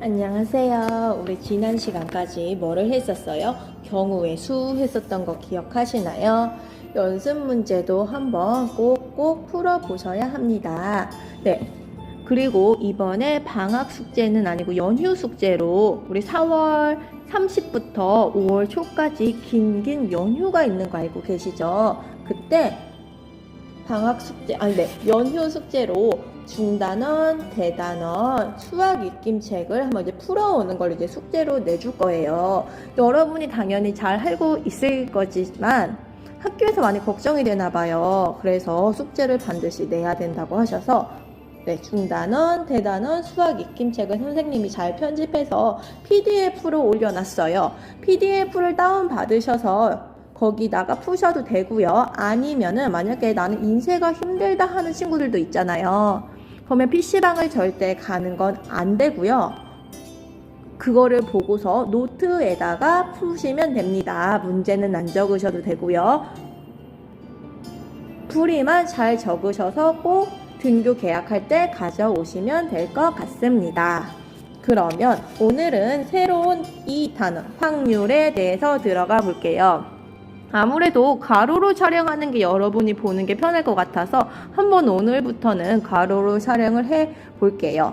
안녕하세요. 우리 지난 시간까지 뭐를 했었어요? 경우의 수 했었던 거 기억하시나요? 연습 문제도 한번 꼭꼭 풀어보셔야 합니다. 네. 그리고 이번에 방학 숙제는 아니고 연휴 숙제로 우리 4월 30부터 5월 초까지 긴 연휴가 있는 거 알고 계시죠? 그때 방학 숙제, 연휴 숙제로 중단원, 대단원, 수학 읽김책을 한번 이제 풀어오는 걸 이제 숙제로 내줄 거예요. 여러분이 당연히 잘 알고 있을 거지만 학교에서 많이 걱정이 되나 봐요. 그래서 숙제를 반드시 내야 된다고 하셔서 중단원, 대단원, 수학 읽김책을 선생님이 잘 편집해서 PDF로 올려놨어요. PDF를 다운받으셔서 거기다가 푸셔도 되고요. 아니면은 만약에 나는 인쇄가 힘들다 하는 친구들도 있잖아요. 그러면 PC방을 절대 가는 건 안 되고요. 그거를 보고서 노트에다가 푸시면 됩니다. 문제는 안 적으셔도 되고요. 풀이만 잘 적으셔서 꼭 등교 계약할 때 가져오시면 될 것 같습니다. 그러면 오늘은 새로운 이 단어, 확률에 대해서 들어가 볼게요. 아무래도 가로로 촬영하는 게 여러분이 보는 게 편할 것 같아서 한번 오늘부터는 가로로 촬영을 해 볼게요.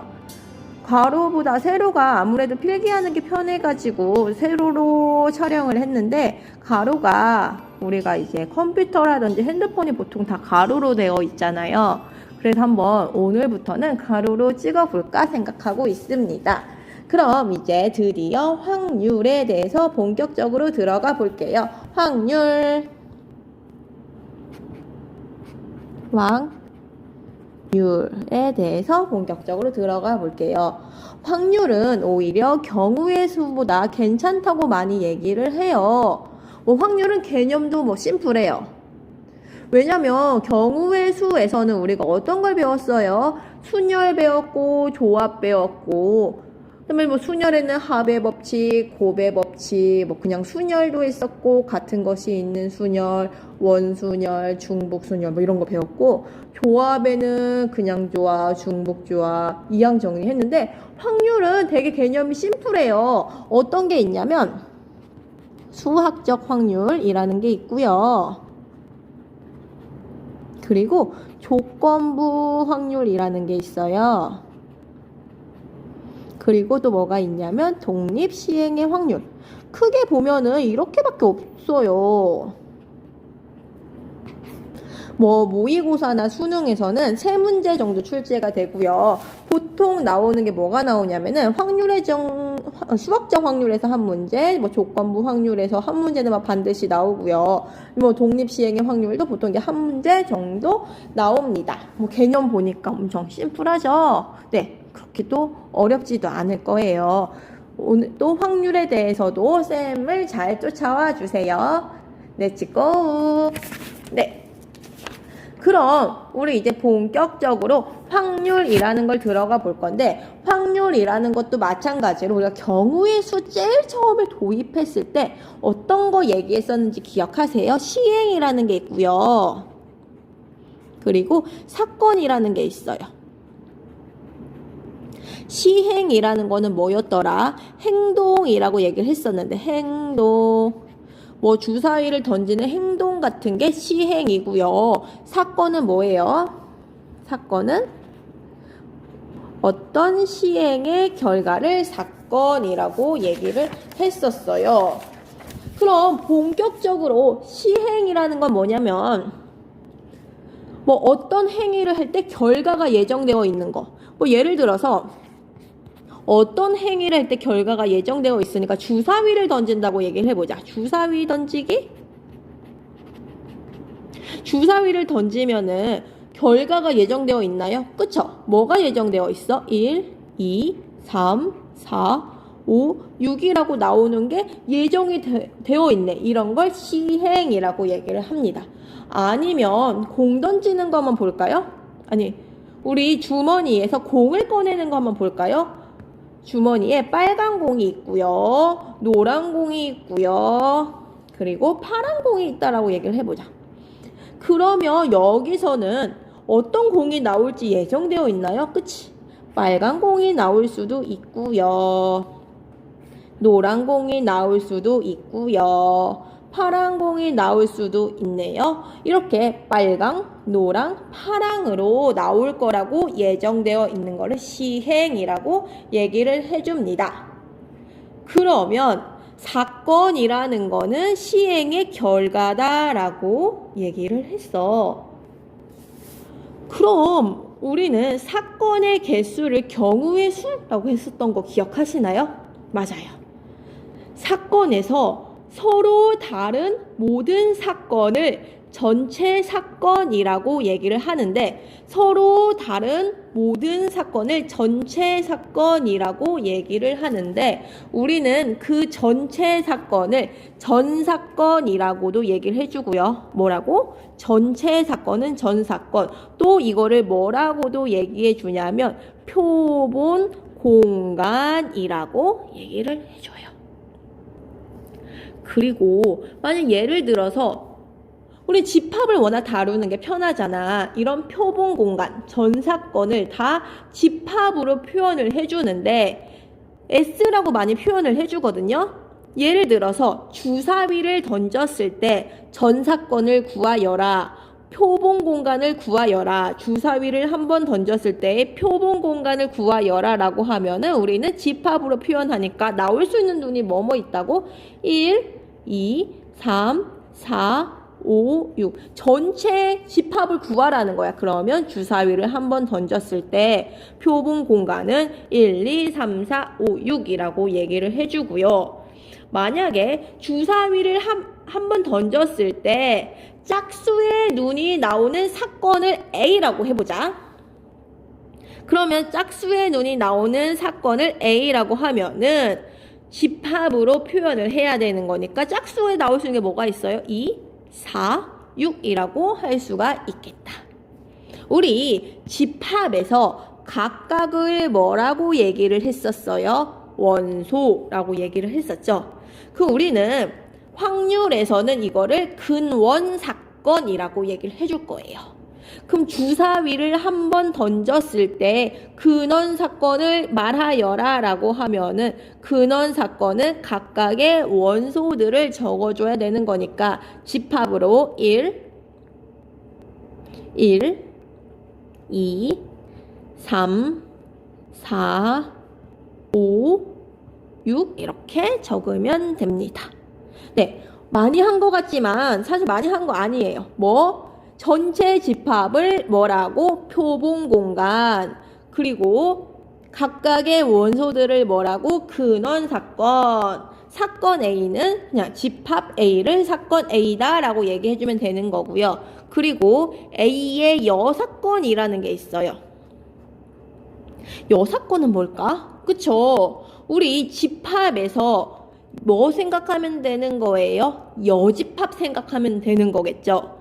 가로보다 세로가 아무래도 필기하는 게 편해가지고 세로로 촬영을 했는데, 가로가 우리가 이제 컴퓨터라든지 핸드폰이 보통 다 가로로 되어 있잖아요. 그래서 한번 오늘부터는 가로로 찍어 볼까 생각하고 있습니다. 그럼 이제 드디어 확률에 대해서 본격적으로 들어가 볼게요. 확률에 대해서 본격적으로 들어가 볼게요. 확률은 오히려 경우의 수보다 괜찮다고 많이 얘기를 해요. 확률은 개념도 심플해요. 왜냐면 경우의 수에서는 우리가 어떤 걸 배웠어요? 순열 배웠고 조합 배웠고, 그다음에 순열에는 합의 법칙, 곱의 법칙, 그냥 순열도 있었고, 같은 것이 있는 순열, 원순열, 중복순열 이런 거 배웠고, 조합에는 그냥 조합, 중복 조합, 이항 정리했는데, 확률은 되게 개념이 심플해요. 어떤 게 있냐면 수학적 확률이라는 게 있고요. 그리고 조건부 확률이라는 게 있어요. 그리고 또 뭐가 있냐면 독립시행의 확률. 크게 보면은 이렇게밖에 없어요. 모의고사나 수능에서는 3문제 정도 출제가 되고요. 보통 나오는 게 뭐가 나오냐면은 수학적 확률에서 한 문제, 조건부 확률에서 한 문제는 반드시 나오고요. 독립시행의 확률도 보통 이게 한 문제 정도 나옵니다. 개념 보니까 엄청 심플하죠? 네. 그렇게 또 어렵지도 않을 거예요. 오늘 또 확률에 대해서도 쌤을 잘 쫓아와 주세요. Let's go. 네. 그럼 우리 이제 본격적으로 확률이라는 걸 들어가 볼 건데, 확률이라는 것도 마찬가지로 우리가 경우의 수 제일 처음에 도입했을 때 어떤 거 얘기했었는지 기억하세요? 시행이라는 게 있고요. 그리고 사건이라는 게 있어요. 시행이라는 거는 뭐였더라? 행동이라고 얘기를 했었는데, 행동. 주사위를 던지는 행동 같은 게 시행이고요. 사건은 뭐예요? 사건은 어떤 시행의 결과를 사건이라고 얘기를 했었어요. 그럼 본격적으로 시행이라는 건 뭐냐면 어떤 행위를 할 때 결과가 예정되어 있는 거. 예를 들어서 어떤 행위를 할 때 결과가 예정되어 있으니까 주사위를 던진다고 얘기를 해보자. 주사위 던지기? 주사위를 던지면은 결과가 예정되어 있나요? 그쵸? 뭐가 예정되어 있어? 1, 2, 3, 4, 5, 6이라고 나오는 게 예정이 되어 있네. 이런 걸 시행이라고 얘기를 합니다. 아니면 공 던지는 거 한번 볼까요? 우리 주머니에서 공을 꺼내는 거 한번 볼까요? 주머니에 빨간 공이 있고요. 노란 공이 있고요. 그리고 파란 공이 있다라고 얘기를 해보자. 그러면 여기서는 어떤 공이 나올지 예정되어 있나요? 그치? 빨간 공이 나올 수도 있고요. 노란 공이 나올 수도 있고요. 파란 공이 나올 수도 있네요. 이렇게 빨강, 노랑, 파랑으로 나올 거라고 예정되어 있는 거를 시행이라고 얘기를 해줍니다. 그러면 사건이라는 거는 시행의 결과다라고 얘기를 했어. 그럼 우리는 사건의 개수를 경우의 수라고 했었던 거 기억하시나요? 맞아요. 사건에서 서로 다른 모든 사건을 전체 사건이라고 얘기를 하는데, 서로 다른 모든 사건을 전체 사건이라고 얘기를 하는데, 우리는 그 전체 사건을 전 사건이라고도 얘기를 해주고요. 뭐라고? 전체 사건은 전 사건. 또 이거를 뭐라고도 얘기해 주냐면 표본 공간이라고 얘기를 해줘요. 그리고 만약 예를 들어서 우리 집합을 워낙 다루는 게 편하잖아. 이런 표본 공간, 전 사건을 다 집합으로 표현을 해주는데 S라고 많이 표현을 해주거든요. 예를 들어서 주사위를 던졌을 때 전 사건을 구하여라, 표본 공간을 구하여라, 주사위를 한번 던졌을 때 표본 공간을 구하여라 라고 하면은 우리는 집합으로 표현하니까 나올 수 있는 눈이 뭐뭐 있다고? 1, 2, 3, 4, 5, 6 전체 집합을 구하라는 거야. 그러면 주사위를 한번 던졌을 때 표본 공간은 1, 2, 3, 4, 5, 6이라고 얘기를 해주고요. 만약에 주사위를 한 번 던졌을 때 짝수의 눈이 나오는 사건을 A라고 해보자. 그러면 짝수의 눈이 나오는 사건을 A라고 하면은 집합으로 표현을 해야 되는 거니까 짝수에 나올 수 있는 게 뭐가 있어요? 2, 4, 6이라고 할 수가 있겠다. 우리 집합에서 각각을 뭐라고 얘기를 했었어요? 원소라고 얘기를 했었죠. 그럼 우리는 확률에서는 이거를 근원 사건이라고 얘기를 해줄 거예요. 그럼 주사위를 한번 던졌을 때 근원 사건을 말하여라 라고 하면은 근원 사건은 각각의 원소들을 적어줘야 되는 거니까 집합으로 1, 2, 3, 4, 5, 6 이렇게 적으면 됩니다. 네, 많이 한 것 같지만 사실 많이 한 거 아니에요. 전체 집합을 뭐라고? 표본 공간. 그리고 각각의 원소들을 뭐라고? 근원 사건. 사건 A는 그냥 집합 A를 사건 A다 라고 얘기해주면 되는 거고요. 그리고 A의 여사건이라는 게 있어요. 여사건은 뭘까? 그쵸? 우리 집합에서 뭐 생각하면 되는 거예요? 여집합 생각하면 되는 거겠죠?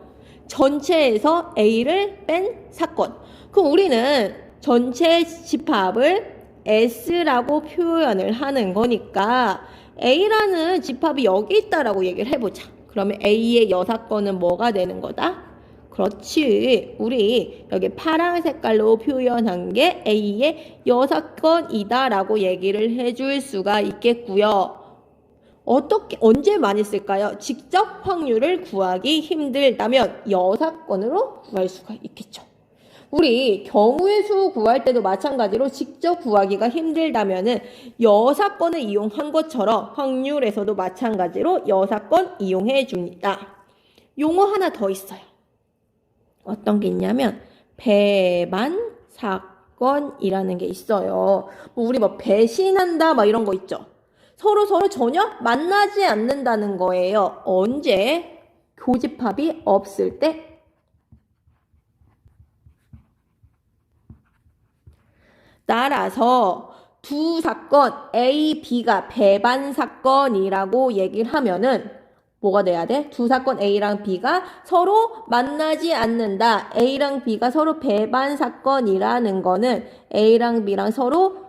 전체에서 A를 뺀 사건. 그럼 우리는 전체 집합을 S라고 표현을 하는 거니까 A라는 집합이 여기 있다라고 얘기를 해보자. 그러면 A의 여사건은 뭐가 되는 거다? 그렇지. 우리 여기 파란 색깔로 표현한 게 A의 여사건이다 라고 얘기를 해줄 수가 있겠고요. 언제 많이 쓸까요? 직접 확률을 구하기 힘들다면 여사건으로 구할 수가 있겠죠. 우리 경우의 수 구할 때도 마찬가지로 직접 구하기가 힘들다면은 여사건을 이용한 것처럼 확률에서도 마찬가지로 여사건 이용해 줍니다. 용어 하나 더 있어요. 어떤 게 있냐면 배반 사건이라는 게 있어요. 우리 배신한다 이런 거 있죠. 서로 전혀 만나지 않는다는 거예요. 언제? 교집합이 없을 때. 따라서 두 사건 A, B가 배반 사건이라고 얘기를 하면은 뭐가 돼야 돼? 두 사건 A랑 B가 서로 만나지 않는다. A랑 B가 서로 배반 사건이라는 거는 A랑 B랑 서로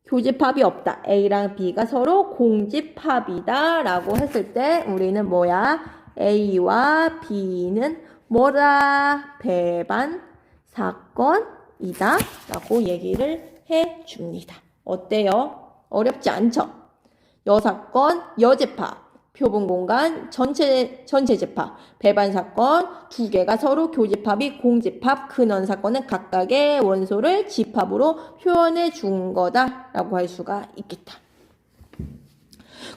교집합이 없다. A랑 B가 서로 공집합이다 라고 했을 때 우리는 뭐야? A와 B는 뭐다? 배반 사건이다 라고 얘기를 줍니다. 어때요? 어렵지 않죠? 여사건, 여집합, 표본공간, 전체 집합, 배반사건 두 개가 서로 교집합이 공집합, 근원사건은 각각의 원소를 집합으로 표현해 준 거다라고 할 수가 있겠다.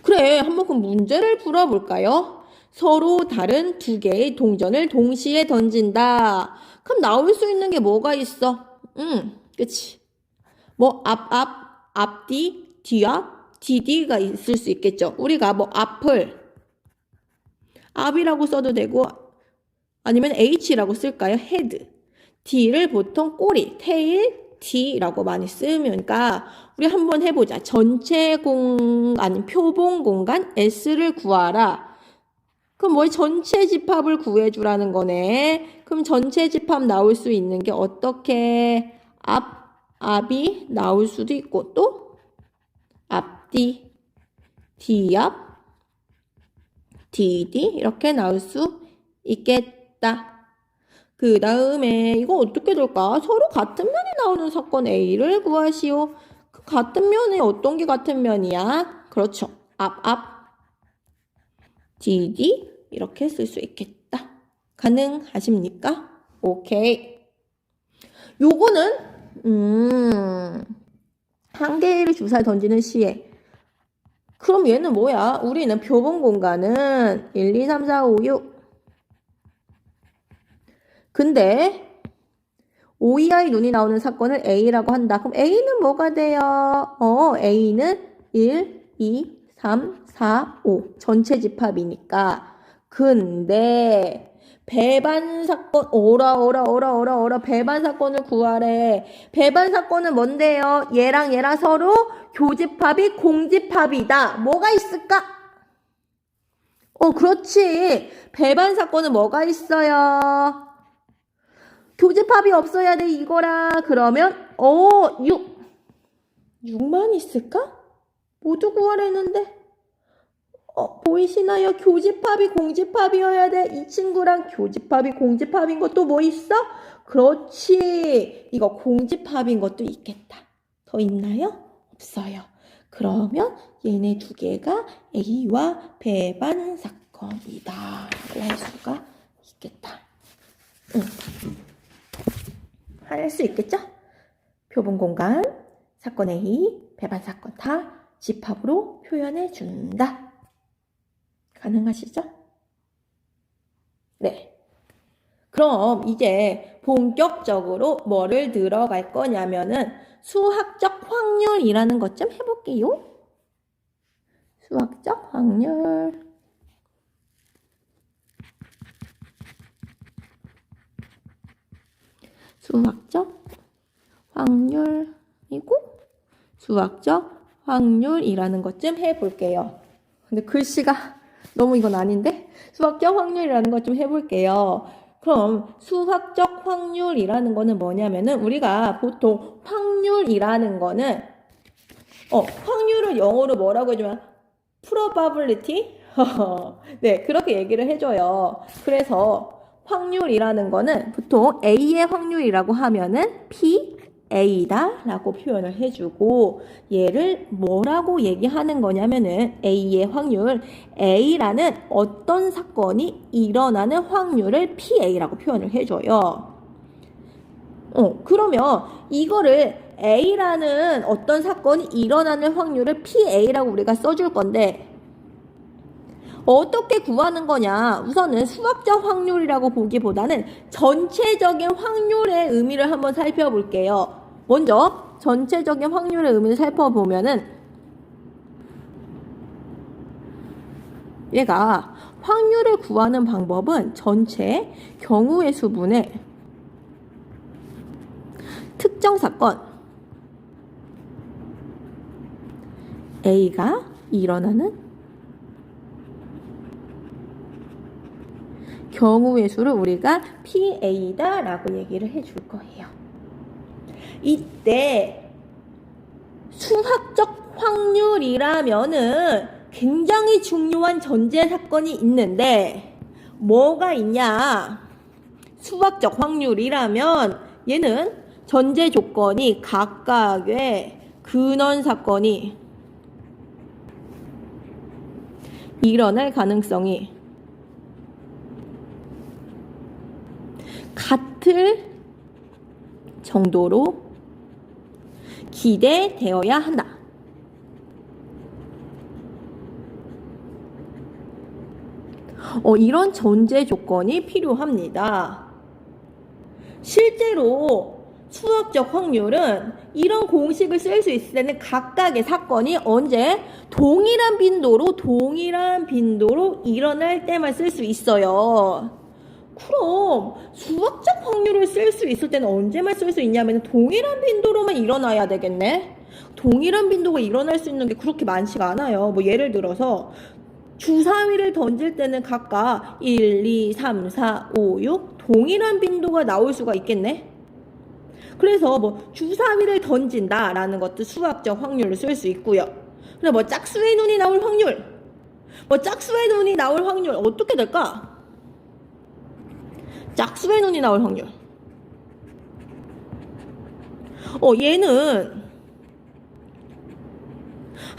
그래, 한번 그 문제를 풀어볼까요? 서로 다른 두 개의 동전을 동시에 던진다. 그럼 나올 수 있는 게 뭐가 있어? 그치. 뭐 앞뒤, 뒤앞, 뒤뒤가 있을 수 있겠죠. 우리가 뭐 앞이라고 써도 되고 아니면 H라고 쓸까요? 헤드. D를 보통 꼬리, 테일, D라고 많이 쓰니까 우리 한번 해보자. 아니 표본 공간 S를 구하라. 그럼 뭐 전체 집합을 구해주라는 거네. 그럼 전체 집합 나올 수 있는 게 어떻게? 앞이 나올 수도 있고 또 앞뒤, 뒤앞, 뒤뒤 이렇게 나올 수 있겠다. 그 다음에 이거 어떻게 될까? 서로 같은 면이 나오는 사건 A를 구하시오. 그 같은 면에 어떤 게 같은 면이야? 그렇죠. 앞, 뒤뒤 이렇게 쓸 수 있겠다. 가능하십니까? 오케이. 요거는 한 개의 주사를 던지는 시에. 그럼 얘는 뭐야? 우리는 표본 공간은 1, 2, 3, 4, 5, 6. 근데 OEI 눈이 나오는 사건을 A라고 한다. 그럼 A는 뭐가 돼요? A는 1, 2, 3, 4, 5. 전체 집합이니까. 근데 배반사건 오라 배반사건을 구하래. 배반사건은 뭔데요? 얘랑 서로 교집합이 공집합이다. 뭐가 있을까? 그렇지. 배반사건은 뭐가 있어요? 교집합이 없어야 돼 이거라. 그러면 6만 있을까? 모두 구하랬는데 보이시나요? 교집합이 공집합이어야 돼. 이 친구랑 교집합이 공집합인 것도 뭐 있어? 그렇지. 이거 공집합인 것도 있겠다. 더 있나요? 없어요. 그러면 얘네 두 개가 A와 배반 사건이다. 할 수가 있겠다. 할 수 있겠죠? 표본 공간, 사건 A, 배반 사건 다 집합으로 표현해 준다. 가능하시죠? 네. 그럼 이제 본격적으로 뭐를 들어갈 거냐면은 수학적 확률이라는 것 좀 해볼게요. 수학적 확률. 수학적 확률이고 수학적 확률이라는 것 좀 해볼게요. 근데 글씨가 너무 이건 아닌데? 수학적 확률이라는 것 좀 해볼게요. 그럼 수학적 확률이라는 거는 뭐냐면은 우리가 보통 확률이라는 거는 확률을 영어로 뭐라고 해주면 probability? 네, 그렇게 얘기를 해줘요. 그래서 확률이라는 거는 보통 A의 확률이라고 하면은 PA다 라고 표현을 해주고 얘를 뭐라고 얘기하는 거냐면은 A의 확률, A라는 어떤 사건이 일어나는 확률을 PA라고 표현을 해줘요. 그러면 이거를 A라는 어떤 사건이 일어나는 확률을 PA라고 우리가 써줄 건데 어떻게 구하는 거냐? 우선은 수학적 확률이라고 보기보다는 전체적인 확률의 의미를 한번 살펴볼게요. 먼저 전체적인 확률의 의미를 살펴보면은 얘가 확률을 구하는 방법은 전체 경우의 수분의 특정 사건 A가 일어나는 경우의 수를 우리가 PA다 라고 얘기를 해줄 거예요. 이때 수학적 확률이라면은 굉장히 중요한 전제 사건이 있는데 뭐가 있냐? 수학적 확률이라면 얘는 전제 조건이 각각의 근원 사건이 일어날 가능성이 같을 정도로 기대되어야 한다. 이런 전제 조건이 필요합니다. 실제로 수학적 확률은 이런 공식을 쓸 수 있을 때는 각각의 사건이 언제 동일한 빈도로 일어날 때만 쓸 수 있어요. 그럼 수학적 확률을 쓸 수 있을 때는 언제만 쓸 수 있냐면 동일한 빈도로만 일어나야 되겠네. 동일한 빈도가 일어날 수 있는 게 그렇게 많지가 않아요. 뭐 예를 들어서 주사위를 던질 때는 각각 1, 2, 3, 4, 5, 6 동일한 빈도가 나올 수가 있겠네. 그래서 뭐 주사위를 던진다라는 것도 수학적 확률을 쓸 수 있고요. 근데 뭐 짝수의 눈이 나올 확률, 어떻게 될까? 짝수의 눈이 나올 확률. 얘는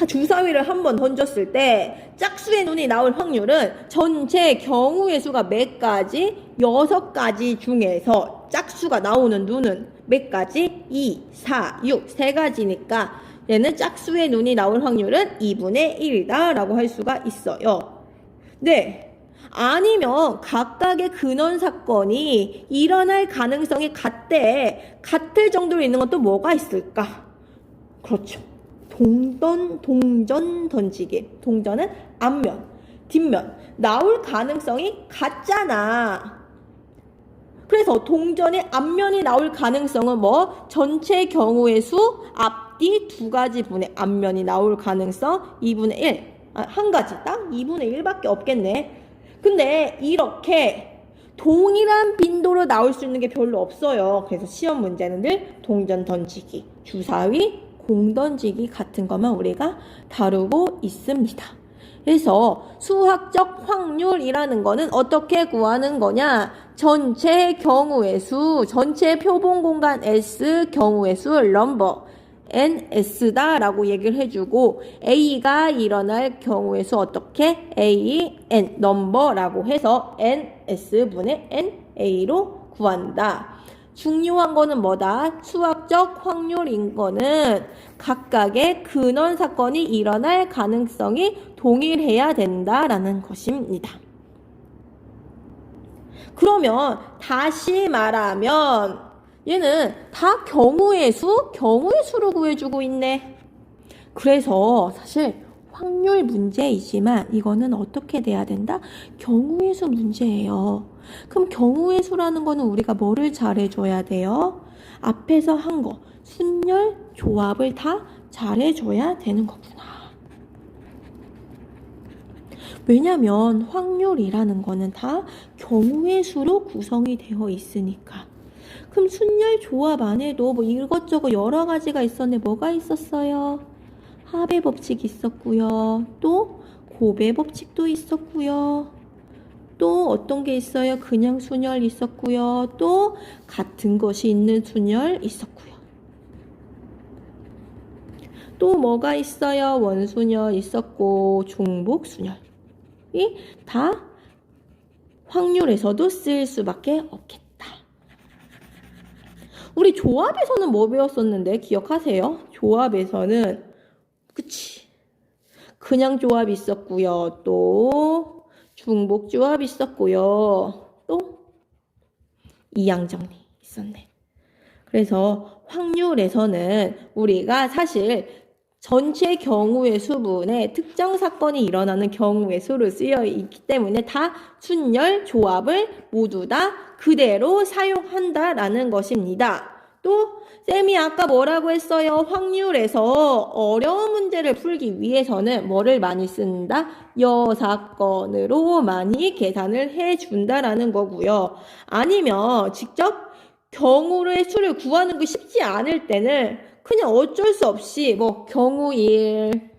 주사위를 한번 던졌을 때 짝수의 눈이 나올 확률은 전체 경우의 수가 몇 가지? 6가지 중에서 짝수가 나오는 눈은 몇 가지? 2, 4, 6, 3가지니까 얘는 짝수의 눈이 나올 확률은 2분의 1이다 라고 할 수가 있어요. 네. 아니면 각각의 근원 사건이 일어날 가능성이 같을 정도로 있는 것도 뭐가 있을까? 그렇죠. 동전 던지기. 동전은 앞면, 뒷면 나올 가능성이 같잖아. 그래서 동전의 앞면이 나올 가능성은 뭐? 전체 경우의 수 앞뒤 2가지 분의 앞면이 나올 가능성 2분의 1. 한 가지 딱 2분의 1밖에 없겠네. 근데 이렇게 동일한 빈도로 나올 수 있는 게 별로 없어요. 그래서 시험 문제는 늘 동전 던지기, 주사위, 공 던지기 같은 것만 우리가 다루고 있습니다. 그래서 수학적 확률이라는 거는 어떻게 구하는 거냐? 전체 경우의 수, 전체 표본 공간 S 경우의 수 넘버 NS다 라고 얘기를 해주고 A가 일어날 경우의 수 어떻게? A, N, 넘버라고 해서 NS분의 NA로 구한다. 중요한 거는 뭐다? 수학적 확률인 거는 각각의 근원 사건이 일어날 가능성이 동일해야 된다라는 것입니다. 그러면 다시 말하면 얘는 다 경우의 수로 구해주고 있네. 그래서 사실 확률 문제이지만 이거는 어떻게 돼야 된다? 경우의 수 문제예요. 그럼 경우의 수라는 거는 우리가 뭐를 잘해줘야 돼요? 앞에서 한 거, 순열, 조합을 다 잘해줘야 되는 거구나. 왜냐면 확률이라는 거는 다 경우의 수로 구성이 되어 있으니까. 그럼 순열 조합 안에도 뭐 이것저것 여러 가지가 있었는데 뭐가 있었어요? 합의 법칙 있었고요. 또 곱의 법칙도 있었고요. 또 어떤 게 있어요? 그냥 순열 있었고요. 또 같은 것이 있는 순열 있었고요. 또 뭐가 있어요? 원순열 있었고 중복 순열이 다 확률에서도 쓸 수밖에 없겠다. 우리 조합에서는 뭐 배웠었는데 기억하세요? 조합에서는 그냥 조합 있었고요. 또 중복 조합 있었고요. 또 이항정리 있었네. 그래서 확률에서는 우리가 사실 전체 경우의 수분에 특정 사건이 일어나는 경우의 수로 쓰여 있기 때문에 다 순열 조합을 모두 다 그대로 사용한다라는 것입니다. 또 쌤이 아까 뭐라고 했어요? 확률에서 어려운 문제를 풀기 위해서는 뭐를 많이 쓴다? 여사건으로 많이 계산을 해준다라는 거고요. 아니면 직접 경우의 수를 구하는 게 쉽지 않을 때는 그냥 어쩔 수 없이 뭐 경우 1,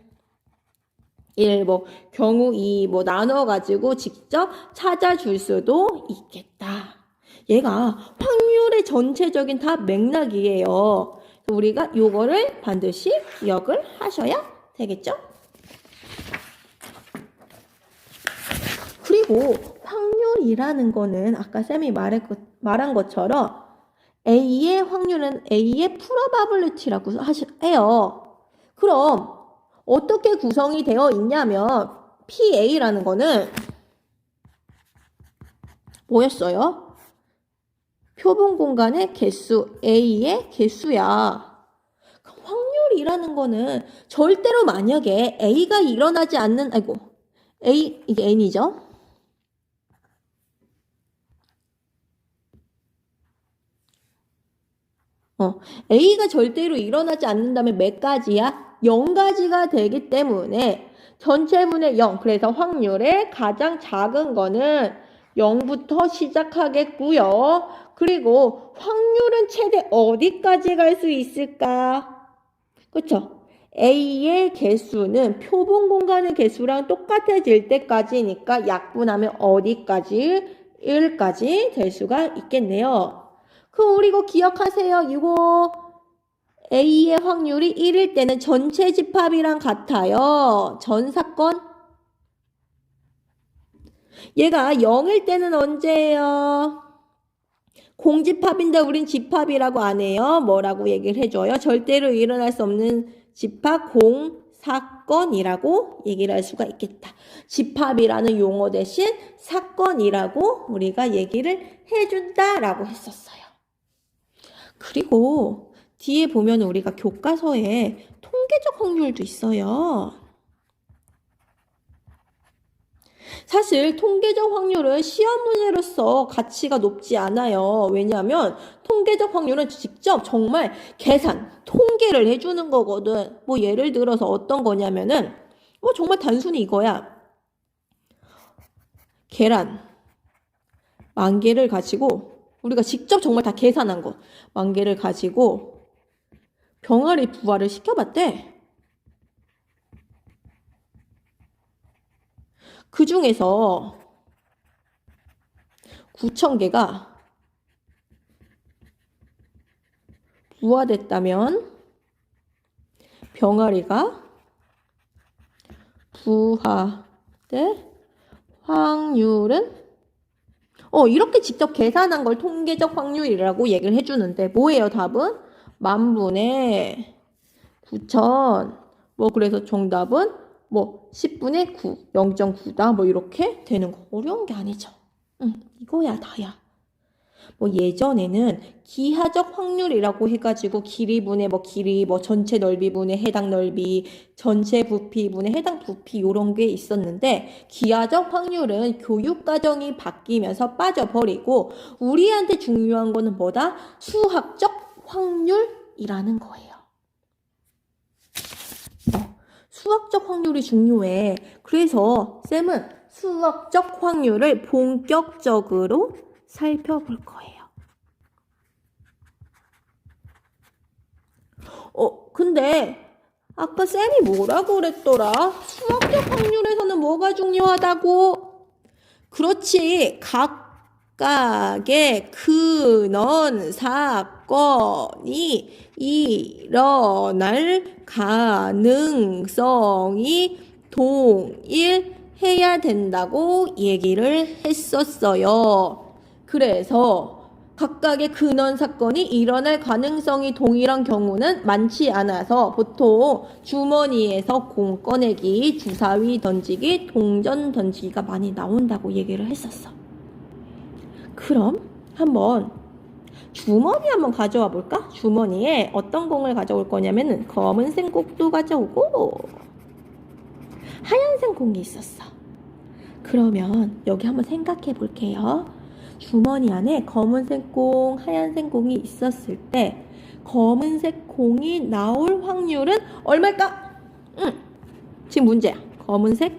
뭐 경우 2 뭐 나눠가지고 직접 찾아줄 수도 있겠다. 얘가 확률의 전체적인 다 맥락이에요. 우리가 요거를 반드시 기억을 하셔야 되겠죠? 그리고 확률이라는 거는 아까 쌤이 말한 것처럼 A의 확률은 A의 프로바빌리티라고 해요. 그럼 어떻게 구성이 되어 있냐면 PA라는 거는 뭐였어요? 표본 공간의 개수, A의 개수야. 확률이라는 거는 절대로 만약에 A가 일어나지 않는, 이게 N이죠? A가 절대로 일어나지 않는다면 몇 가지야? 0가지가 되기 때문에 전체분의 0, 그래서 확률의 가장 작은 거는 0부터 시작하겠고요. 그리고 확률은 최대 어디까지 갈 수 있을까? 그쵸? A의 개수는 표본 공간의 개수랑 똑같아질 때까지니까 약분하면 어디까지? 1까지 될 수가 있겠네요. 그럼 우리 이거 기억하세요. 이거 A의 확률이 1일 때는 전체 집합이랑 같아요. 전 사건. 얘가 0일 때는 언제예요? 공집합인데 우린 집합이라고 안 해요. 뭐라고 얘기를 해줘요? 절대로 일어날 수 없는 집합 공사건이라고 얘기를 할 수가 있겠다. 집합이라는 용어 대신 사건이라고 우리가 얘기를 해준다라고 했었어요. 그리고 뒤에 보면 우리가 교과서에 통계적 확률도 있어요. 사실 통계적 확률은 시험 문제로서 가치가 높지 않아요. 왜냐하면 통계적 확률은 직접 정말 계산, 통계를 해주는 거거든. 뭐 예를 들어서 어떤 거냐면은 뭐 정말 단순히 이거야. 계란 10,000개를 가지고 우리가 직접 정말 다 계산한 거 10,000개를 가지고 병아리 부화를 시켜봤대. 그 중에서 9,000개가 부화됐다면 병아리가 부화될 확률은 이렇게 직접 계산한 걸 통계적 확률이라고 얘기를 해주는데 뭐예요 답은? 10,000분의 9,000 그래서 정답은 10분의 9, 0.9다 이렇게 되는 거. 어려운 게 아니죠. 이거야 다야. 예전에는 기하적 확률이라고 해가지고 길이분의 길이 전체 넓이분의 해당 넓이 전체 부피분의 해당 부피 이런 게 있었는데 기하적 확률은 교육과정이 바뀌면서 빠져버리고 우리한테 중요한 거는 뭐다? 수학적 확률이라는 거예요. 수학적 확률이 중요해. 그래서 쌤은 수학적 확률을 본격적으로 살펴볼 거예요. 근데 아까 쌤이 뭐라고 그랬더라? 수학적 확률에서는 뭐가 중요하다고? 그렇지. 각각의 근원 사건이 일어날 가능성이 동일해야 된다고 얘기를 했었어요. 그래서 각각의 근원 사건이 일어날 가능성이 동일한 경우는 많지 않아서 보통 주머니에서 공 꺼내기, 주사위 던지기, 동전 던지기가 많이 나온다고 얘기를 했었어. 그럼 한번 주머니 한번 가져와 볼까? 주머니에 어떤 공을 가져올 거냐면은 검은색 공도 가져오고 하얀색 공이 있었어. 그러면 여기 한번 생각해 볼게요. 주머니 안에 검은색 공, 하얀색 공이 있었을 때 검은색 공이 나올 확률은 얼마일까? 지금 문제야. 검은색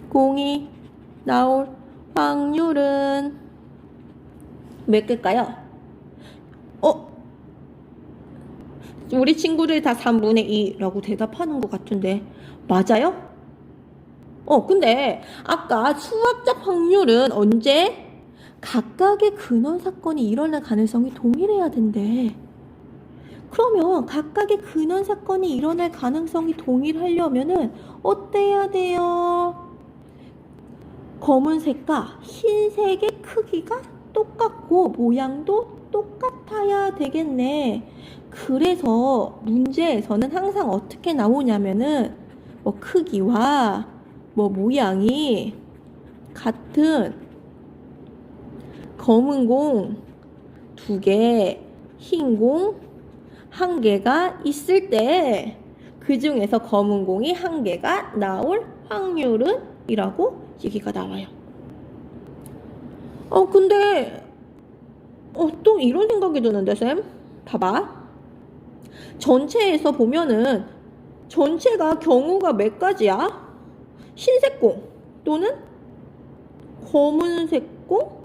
공이 나올 확률은 몇 개일까요? 우리 친구들 다 3분의 2라고 대답하는 것 같은데 맞아요? 근데 아까 수학적 확률은 언제? 각각의 근원 사건이 일어날 가능성이 동일해야 된대. 그러면 각각의 근원 사건이 일어날 가능성이 동일하려면은 어때야 돼요? 검은색과 흰색의 크기가 똑같고 모양도 똑같아야 되겠네. 그래서 문제에서는 항상 어떻게 나오냐면은 뭐 크기와 뭐 모양이 같은 검은 공 2개, 흰 공 1개가 있을 때 그 중에서 검은 공이 1개가 나올 확률은 이라고 얘기가 나와요. 근데 또 이런 생각이 드는데 쌤? 봐봐. 전체에서 보면은 전체가 경우가 몇 가지야? 흰색 공 또는 검은색 공?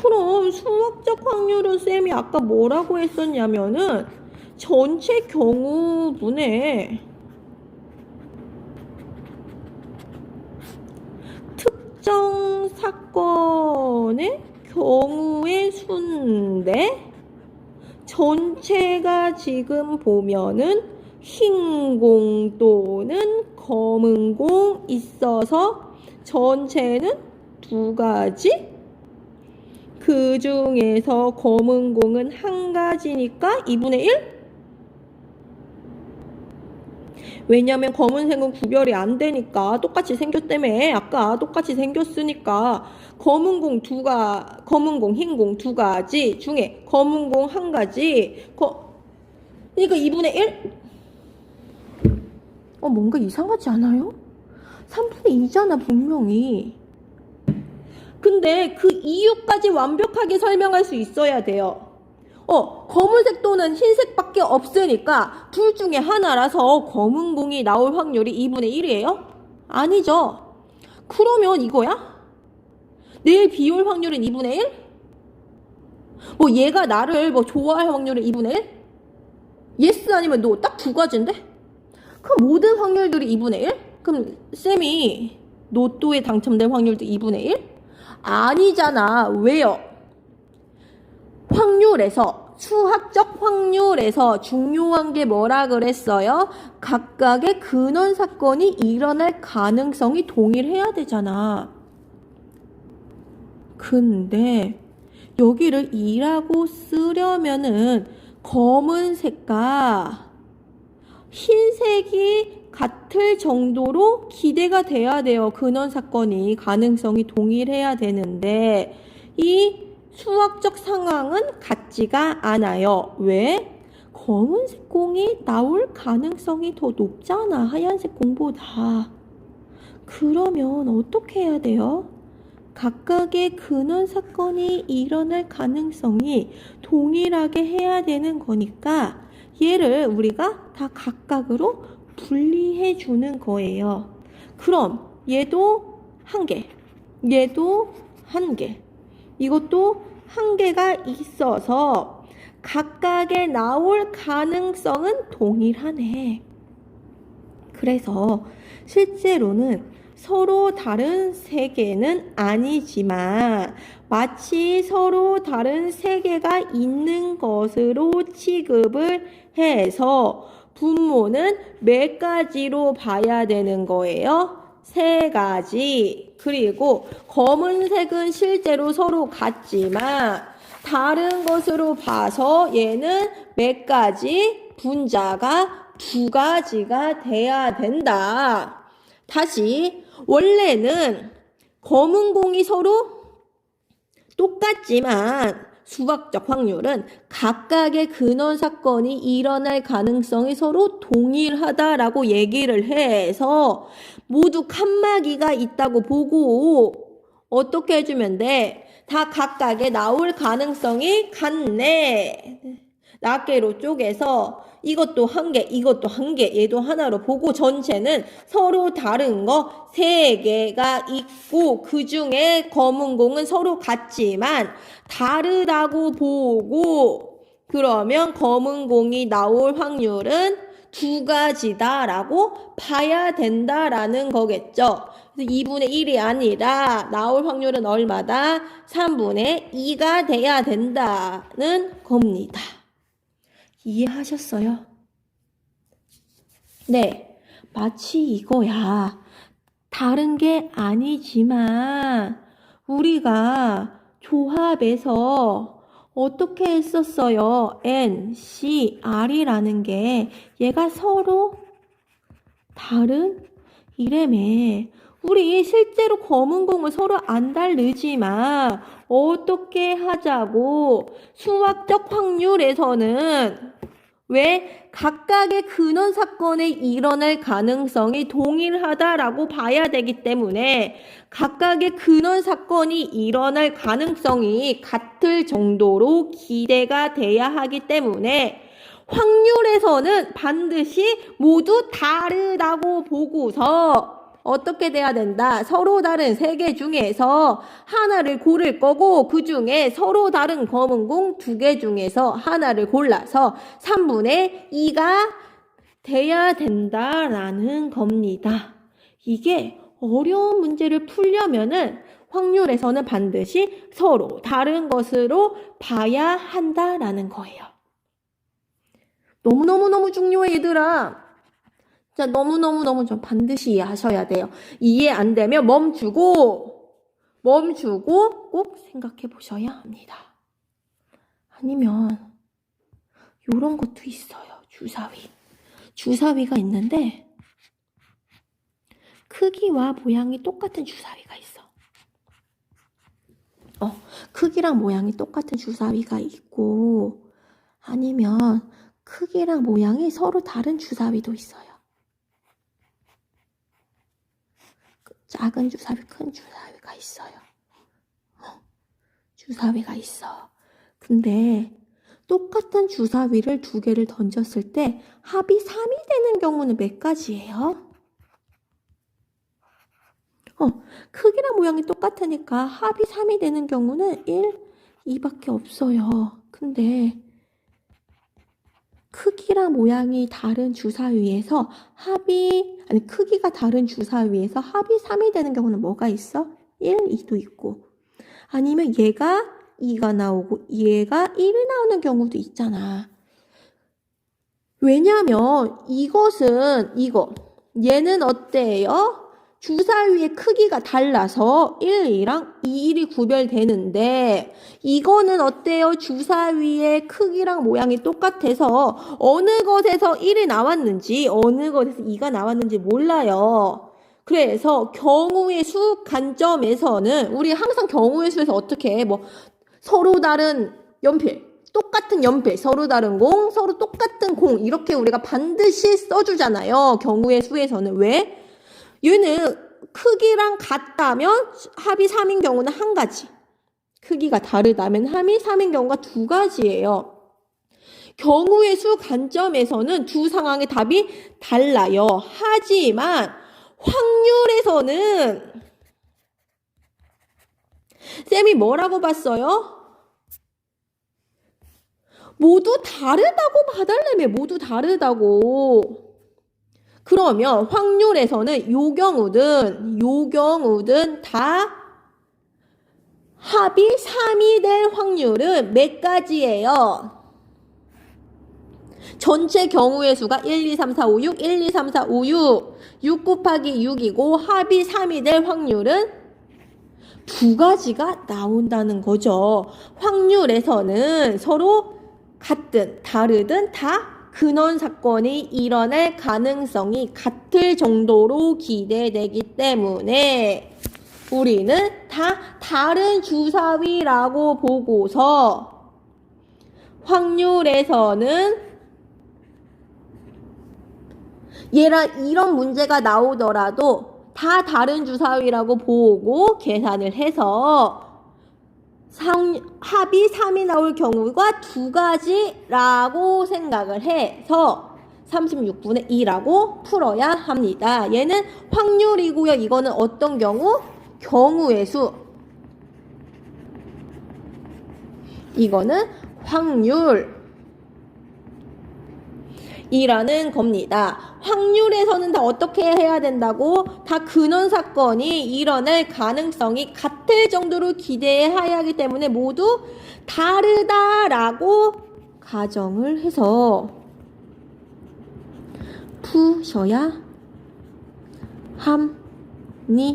그럼 수학적 확률은 쌤이 아까 뭐라고 했었냐면은 전체 경우분의 특정 사건의 경우의 수인데 전체가 지금 보면은 흰 공 또는 검은 공 있어서 전체는 2가지? 그 중에서 검은 공은 1가지니까 2분의 1? 왜냐면 검은색은 구별이 안 되니까 똑같이 생겼다며. 아까 똑같이 생겼으니까 검은 공, 흰 공 2가지 중에 검은 공 1가지. 그러니까 2분의 1? 뭔가 이상하지 않아요? 3분의 2잖아 분명히. 근데 그 이유까지 완벽하게 설명할 수 있어야 돼요. 검은색 또는 흰색밖에 없으니까 둘 중에 하나라서 검은 공이 나올 확률이 2분의 1이에요? 아니죠. 그러면 이거야? 내일 비 올 확률은 2분의 1? 얘가 나를 좋아할 확률은 2분의 1? 예스 아니면 노? 딱 2가지인데? 그럼 모든 확률들이 2분의 1? 그럼 쌤이 로또에 당첨될 확률도 2분의 1? 아니잖아. 왜요? 확률에서 수학적 확률에서 중요한 게 뭐라 그랬어요? 각각의 근원 사건이 일어날 가능성이 동일해야 되잖아. 근데 여기를 2라고 쓰려면은 검은색과 흰색이 같을 정도로 기대가 돼야 돼요. 근원 사건이 가능성이 동일해야 되는데 이 수학적 상황은 같지가 않아요. 왜? 검은색 공이 나올 가능성이 더 높잖아. 하얀색 공보다. 그러면 어떻게 해야 돼요? 각각의 근원 사건이 일어날 가능성이 동일하게 해야 되는 거니까 얘를 우리가 다 각각으로 분리해 주는 거예요. 그럼 얘도 1개, 얘도 1개, 이것도 1개가 있어서 각각의 나올 가능성은 동일하네. 그래서 실제로는 서로 다른 세계는 아니지만 마치 서로 다른 세계가 있는 것으로 취급을 해서 분모는 몇 가지로 봐야 되는 거예요? 3가지. 그리고 검은색은 실제로 서로 같지만 다른 것으로 봐서 얘는 몇 가지? 분자가 2가지가 돼야 된다. 다시 원래는 검은 공이 서로 똑같지만 수학적 확률은 각각의 근원 사건이 일어날 가능성이 서로 동일하다라고 얘기를 해서 모두 칸막이가 있다고 보고 어떻게 해주면 돼? 다 각각의 나올 가능성이 같네. 낱개로 쪼개서 이것도 1개, 이것도 1개, 얘도 하나로 보고 전체는 서로 다른 거 3개가 있고 그 중에 검은 공은 서로 같지만 다르다고 보고 그러면 검은 공이 나올 확률은 2가지다라고 봐야 된다라는 거겠죠. 그래서 2분의 1이 아니라 나올 확률은 얼마다? 3분의 2가 돼야 된다는 겁니다. 이해하셨어요? 네, 마치 이거야. 다른 게 아니지만 우리가 조합에서 어떻게 했었어요? N, C, R이라는 게 얘가 서로 다른 이래매. 우리 실제로 검은 공을 서로 안 다르지만 어떻게 하자고? 수학적 확률에서는 왜 각각의 근원 사건이 일어날 가능성이 동일하다라고 봐야 되기 때문에 각각의 근원 사건이 일어날 가능성이 같을 정도로 기대가 돼야 하기 때문에 확률에서는 반드시 모두 다르다고 보고서 어떻게 돼야 된다? 서로 다른 세 개 중에서 하나를 고를 거고 그 중에 서로 다른 검은 공 2개 중에서 하나를 골라서 3분의 2가 돼야 된다라는 겁니다. 이게 어려운 문제를 풀려면은 확률에서는 반드시 서로 다른 것으로 봐야 한다라는 거예요. 너무너무너무 중요해 얘들아. 자, 너무너무너무 좀 반드시 이해하셔야 돼요. 이해 안 되면 멈추고 꼭 생각해 보셔야 합니다. 아니면 요런 것도 있어요. 주사위가 있는데 크기와 모양이 똑같은 주사위가 있어. 크기랑 모양이 똑같은 주사위가 있고 아니면 크기랑 모양이 서로 다른 주사위도 있어요. 작은 주사위, 큰 주사위가 있어요. 주사위가 있어. 근데 똑같은 주사위를 2개를 던졌을 때 합이 3이 되는 경우는 몇 가지예요? 크기랑 모양이 똑같으니까 합이 3이 되는 경우는 1, 2밖에 없어요. 근데 크기랑 모양이 다른 주사위에서 크기가 다른 주사위에서 합이 3이 되는 경우는 뭐가 있어? 1, 2도 있고 아니면 얘가 2가 나오고 얘가 1이 나오는 경우도 있잖아. 왜냐면 얘는 어때요? 주사위의 크기가 달라서 1, 2랑 2, 1이 구별되는데 이거는 어때요? 주사위의 크기랑 모양이 똑같아서 어느 것에서 1이 나왔는지 어느 것에서 2가 나왔는지 몰라요. 그래서 경우의 수 관점에서는 우리 항상 경우의 수에서 어떻게 해? 서로 다른 연필, 똑같은 연필, 서로 다른 공, 서로 똑같은 공 이렇게 우리가 반드시 써주잖아요. 경우의 수에서는. 왜? 얘는 크기랑 같다면 합이 3인 경우는 1가지. 크기가 다르다면 합이 3인 경우가 2가지예요. 경우의 수 관점에서는 두 상황의 답이 달라요. 하지만 확률에서는 쌤이 뭐라고 봤어요? 모두 다르다고 봐달라며. 모두 다르다고. 그러면 확률에서는 요 경우든 다 합이 3이 될 확률은 몇 가지예요? 전체 경우의 수가 1, 2, 3, 4, 5, 6, 1, 2, 3, 4, 5, 6 곱하기 6이고 합이 3이 될 확률은 2가지가 나온다는 거죠. 확률에서는 서로 같든 다르든 다 근원 사건이 일어날 가능성이 같을 정도로 기대되기 때문에 우리는 다 다른 주사위라고 보고서 확률에서는 이런 문제가 나오더라도 다 다른 주사위라고 보고 계산을 해서 합이 3이 나올 경우가 2가지라고 생각을 해서 36분의 2라고 풀어야 합니다. 얘는 확률이고요. 이거는 어떤 경우? 경우의 수. 이거는 확률. 이라는 겁니다. 확률에서는 다 어떻게 해야 된다고? 다 근원 사건이 일어날 가능성이 같을 정도로 기대해야 하기 때문에 모두 다르다라고 가정을 해서 푸셔야 합니다.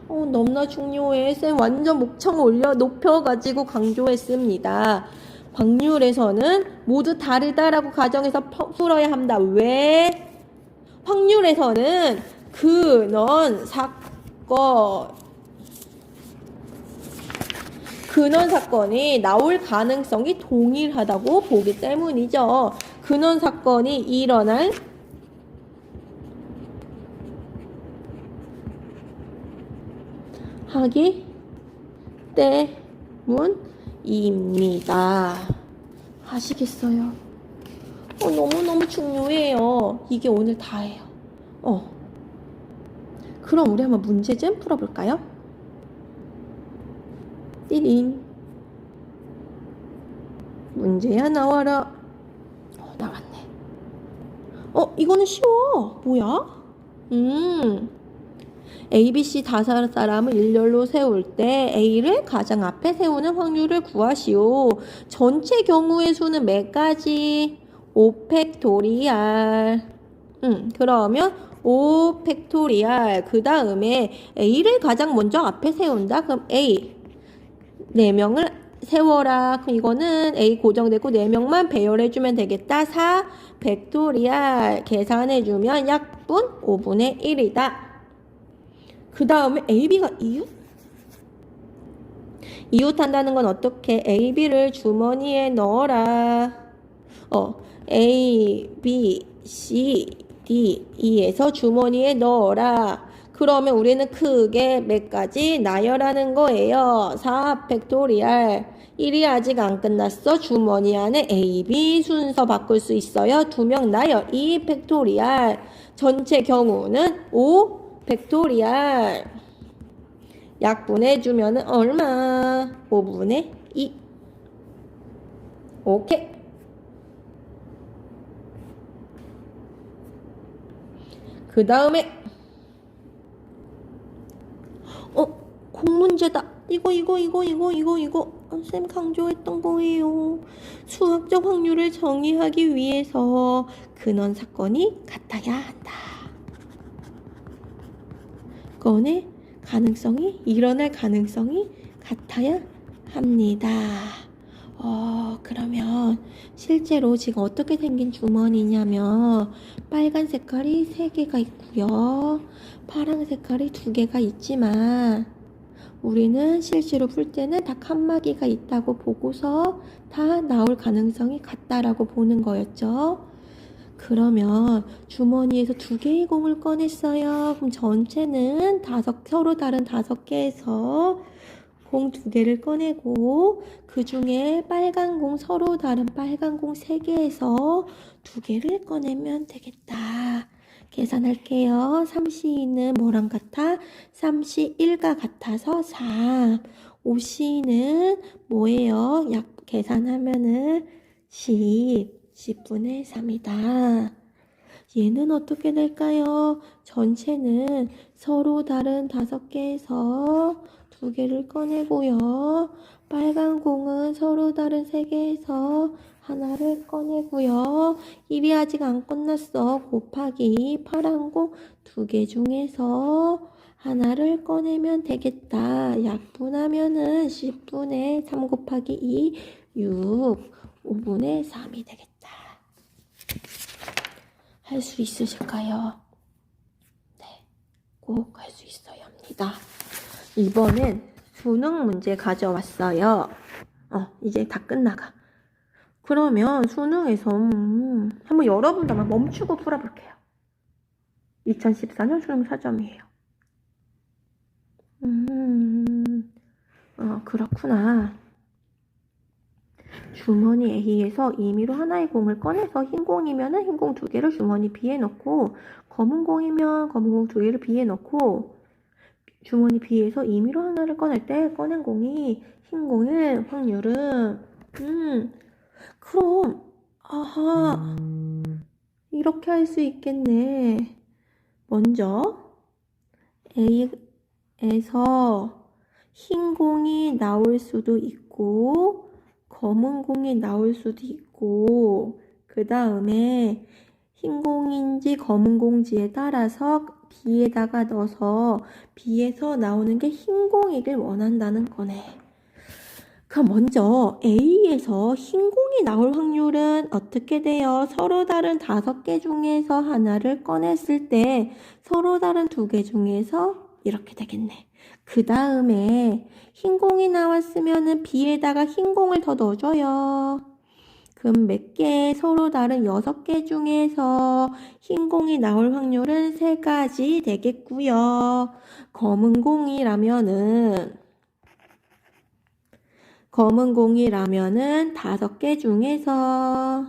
너무나 중요해. 쌤 완전 목청 올려 높여가지고 강조했습니다. 확률에서는 모두 다르다라고 가정해서 풀어야 합니다. 왜? 확률에서는 근원 사건이 나올 가능성이 동일하다고 보기 때문이죠. 근원 사건이 일어날 하기 때문입니다. 아시겠어요? 너무너무 중요해요. 이게 오늘 다예요. 그럼 우리 한번 문제 좀 풀어볼까요? 띠린 문제야 나와라. 나왔네. 이거는 쉬워. 뭐야? A, B, C 다섯 사람을 일렬로 세울 때 A를 가장 앞에 세우는 확률을 구하시오. 전체 경우의 수는 몇 가지? 5 팩토리알. 그러면 5 팩토리알. 그 다음에 A를 가장 먼저 앞에 세운다. 그럼 A 4명을 세워라. 그럼 이거는 A 고정되고 4명만 배열해주면 되겠다. 4 팩토리알. 계산해주면 약분 5분의 1이다. 그 다음에 AB가 이웃한다는 건 어떻게? AB를 주머니에 넣어라. A, B, C, D, E에서 주머니에 넣어라. 그러면 우리는 크게 몇 가지 나열하는 거예요. 4 팩토리알. 1이 아직 안 끝났어. 주머니 안에 A, B 순서 바꿀 수 있어요. 2명 나열. 2 팩토리알. 전체 경우는 5 팩토리알. 약분해주면 얼마? 5분의 2. 오케이. 그 다음에 공문제다. 이거 쌤 강조했던 거예요. 수학적 확률을 정의하기 위해서 근원 사건이 같아야 한다. 건의 가능성이 일어날 가능성이 같아야 합니다. 그러면 실제로 지금 어떻게 생긴 주머니냐면 빨간 색깔이 3개가 있고요. 파란 색깔이 2개가 있지만 우리는 실제로 풀 때는 다 칸막이가 있다고 보고서 다 나올 가능성이 같다라고 보는 거였죠. 그러면 주머니에서 2개의 공을 꺼냈어요. 그럼 전체는 서로 다른 5개에서 공 2개를 꺼내고 그 중에 빨간 공 서로 다른 빨간 공 3개에서 2개를 꺼내면 되겠다. 계산할게요. 3C는 뭐랑 같아? 3C 1과 같아서 3. 5C는 뭐예요? 계산하면은 10분의 3이다. 얘는 어떻게 될까요? 전체는 서로 다른 5개에서 2개를 꺼내고요. 빨간 공은 서로 다른 3개에서 하나를 꺼내고요. 1이 아직 안 끝났어. 곱하기 파란 공 2개 중에서 하나를 꺼내면 되겠다. 약분하면은 10분의 3 곱하기 2, 6, 5분의 3이 되겠다. 할 수 있으실까요? 네, 꼭 할 수 있어야 합니다. 이번엔 수능 문제 가져왔어요. 이제 다 끝나가. 그러면 수능에서 한번 여러분도 한번 멈추고 풀어볼게요. 2014년 수능 4점이에요. 그렇구나. 주머니 A에서 임의로 하나의 공을 꺼내서 흰 공이면 흰 공 2개를 주머니 B에 넣고 검은 공이면 검은 공 2개를 B에 넣고 주머니 B에서 임의로 하나를 꺼낼 때 꺼낸 공이 흰 공일 확률은 그럼 이렇게 할 수 있겠네. 먼저 A에서 흰 공이 나올 수도 있고 검은 공이 나올 수도 있고 그 다음에 흰 공인지 검은 공지에 따라서 B에다가 넣어서 B에서 나오는 게 흰 공이길 원한다는 거네. 그럼 먼저 A에서 흰 공이 나올 확률은 어떻게 돼요? 서로 다른 5개 중에서 하나를 꺼냈을 때 서로 다른 2개 중에서 이렇게 되겠네. 그 다음에 흰 공이 나왔으면 B에다가 흰 공을 더 넣어줘요. 그럼 몇 개? 서로 다른 6개 중에서 흰 공이 나올 확률은 3가지 되겠고요. 검은 공이라면은 5개 중에서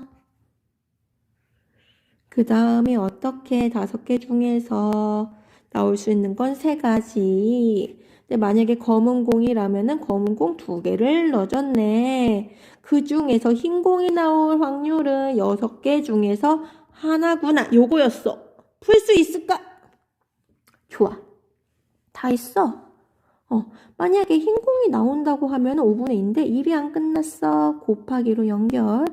그 다음에 어떻게 5개 중에서 나올 수 있는 건 3가지. 근데 만약에 검은 공이라면은 검은 공 2개를 넣어줬네. 그 중에서 흰 공이 나올 확률은 6개 중에서 하나구나. 요거였어. 풀 수 있을까? 좋아. 다 했어. 만약에 흰 공이 나온다고 하면 5분의 2인데 1이 안 끝났어. 곱하기로 연결.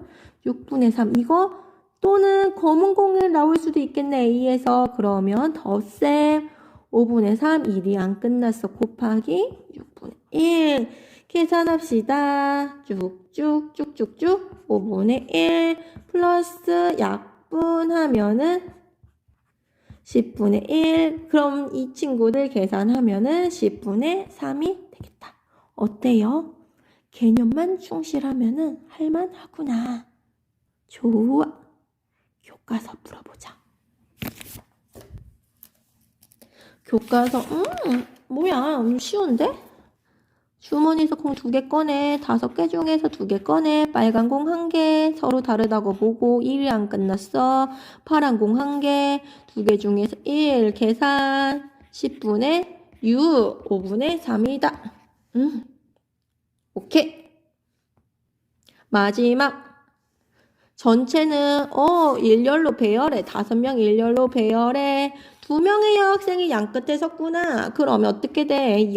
6분의 3. 이거 또는 검은 공이 나올 수도 있겠네. A에서. 그러면 덧셈 5분의 3. 1이 안 끝났어. 곱하기 6분의 1. 계산합시다. 쭉쭉쭉쭉쭉 5분의 1 플러스 약분하면은 10분의 1. 그럼 이 친구들 계산하면은 10분의 3이 되겠다. 어때요? 개념만 충실하면은 할만하구나. 좋아. 교과서 풀어보자. 교과서, 뭐야, 쉬운데? 주머니에서 공 2개 꺼내. 5개 중에서 2개 꺼내. 빨간 공 1개. 서로 다르다고 보고 1이 안 끝났어. 파란 공 1개. 2개 중에서 1. 계산. 10분의 6. 5분의 3이다. 오케이. 마지막. 전체는 일렬로 배열해. 5명 일렬로 배열해. 2명의 여학생이 양끝에 섰구나. 그러면 어떻게 돼?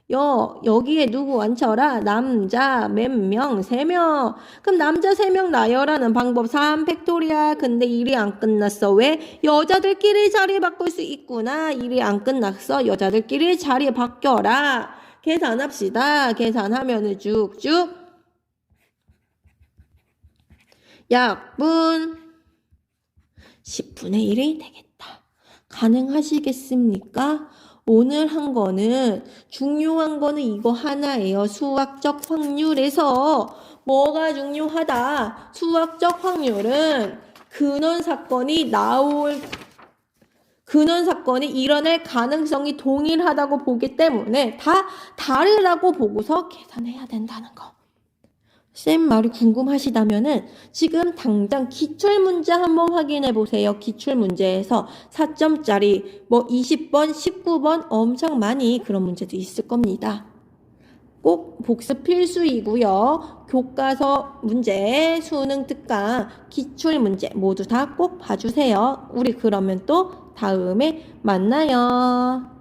여기에 누구 앉혀라? 남자 몇 명? 3명. 그럼 남자 3명 나열하는 방법 3팩토리야. 근데 일이 안 끝났어. 왜? 여자들끼리 자리 바꿀 수 있구나. 일이 안 끝났어. 여자들끼리 자리 바뀌어라. 계산합시다. 계산하면은 쭉쭉 약분 10분의 1이 되겠다. 가능하시겠습니까? 오늘 한 거는 중요한 거는 이거 하나예요. 수학적 확률에서 뭐가 중요하다? 수학적 확률은 근원 사건이 일어날 가능성이 동일하다고 보기 때문에 다 다르다고 보고서 계산해야 된다는 거. 쌤 말이 궁금하시다면은 지금 당장 기출문제 한번 확인해 보세요. 기출문제에서 4점짜리 20번, 19번 엄청 많이 그런 문제도 있을 겁니다. 꼭 복습 필수이고요. 교과서 문제, 수능 특강, 기출문제 모두 다 꼭 봐주세요. 우리 그러면 또 다음에 만나요.